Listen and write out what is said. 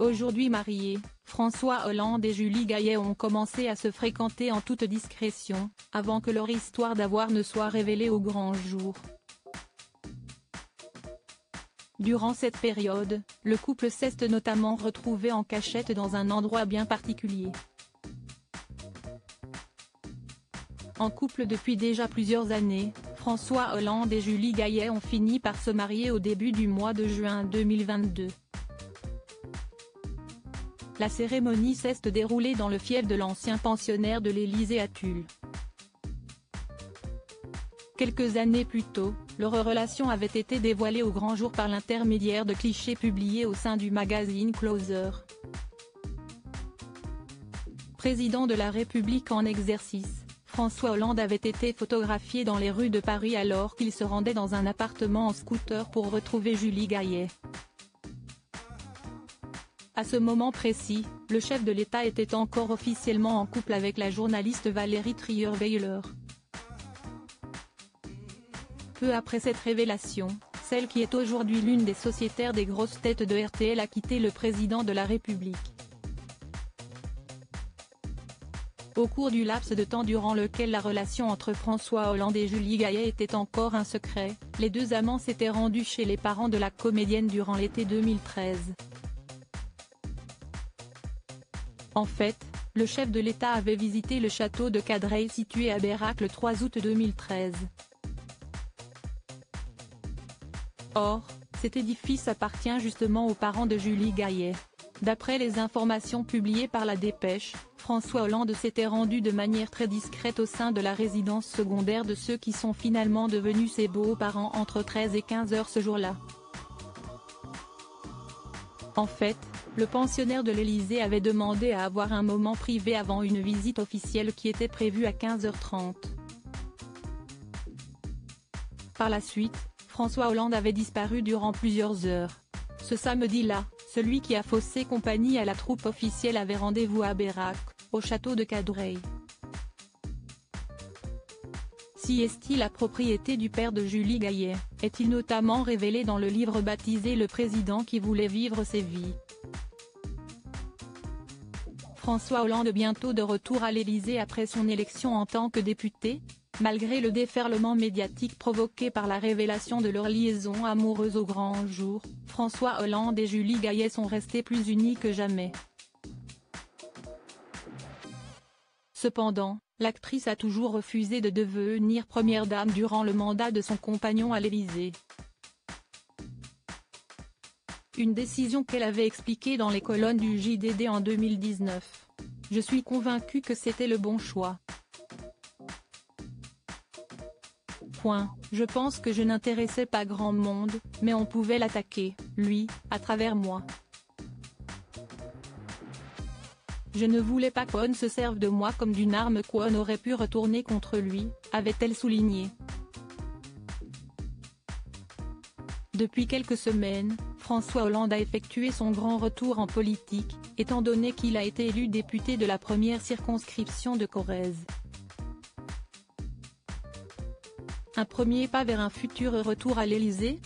Aujourd'hui mariés, François Hollande et Julie Gaillet ont commencé à se fréquenter en toute discrétion, avant que leur histoire d'avoir ne soit révélée au grand jour. Durant cette période, le couple s'est notamment retrouvé en cachette dans un endroit bien particulier. En couple depuis déjà plusieurs années, François Hollande et Julie Gaillet ont fini par se marier au début du mois de juin 2022. La cérémonie s'est déroulée dans le fief de l'ancien pensionnaire de l'Élysée à Tulle. Quelques années plus tôt, leur relation avait été dévoilée au grand jour par l'intermédiaire de clichés publiés au sein du magazine Closer. Président de la République en exercice, François Hollande avait été photographié dans les rues de Paris alors qu'il se rendait dans un appartement en scooter pour retrouver Julie Gaillet. À ce moment précis, le chef de l'État était encore officiellement en couple avec la journaliste Valérie Trierweiler. Peu après cette révélation, celle qui est aujourd'hui l'une des sociétaires des grosses têtes de RTL a quitté le président de la République. Au cours du laps de temps durant lequel la relation entre François Hollande et Julie Gaillet était encore un secret, les deux amants s'étaient rendus chez les parents de la comédienne durant l'été 2013. En fait, le chef de l'État avait visité le château de Cadreil situé à Berrac le 3 août 2013. Or, cet édifice appartient justement aux parents de Julie Gaillet. D'après les informations publiées par la Dépêche, François Hollande s'était rendu de manière très discrète au sein de la résidence secondaire de ceux qui sont finalement devenus ses beaux-parents entre 13 et 15 heures ce jour-là. En fait, le pensionnaire de l'Élysée avait demandé à avoir un moment privé avant une visite officielle qui était prévue à 15h30. Par la suite, François Hollande avait disparu durant plusieurs heures. Ce samedi-là, celui qui a faussé compagnie à la troupe officielle avait rendez-vous à Berrac, au château de Cadreil. Si est-il la propriété du père de Julie Gaillet, est-il notamment révélé dans le livre baptisé Le président qui voulait vivre ses vies. François Hollande bientôt de retour à l'Élysée après son élection en tant que député? Malgré le déferlement médiatique provoqué par la révélation de leur liaison amoureuse au grand jour, François Hollande et Julie Gaillet sont restés plus unis que jamais. Cependant, l'actrice a toujours refusé de devenir première dame durant le mandat de son compagnon à l'Élysée. Une décision qu'elle avait expliquée dans les colonnes du JDD en 2019. « Je suis convaincue que c'était le bon choix. Je pense que je n'intéressais pas grand monde, mais on pouvait l'attaquer, lui, à travers moi. Je ne voulais pas qu'on se serve de moi comme d'une arme qu'on aurait pu retourner contre lui, avait-elle souligné. Depuis quelques semaines, François Hollande a effectué son grand retour en politique, étant donné qu'il a été élu député de la première circonscription de Corrèze. Un premier pas vers un futur retour à l'Élysée ?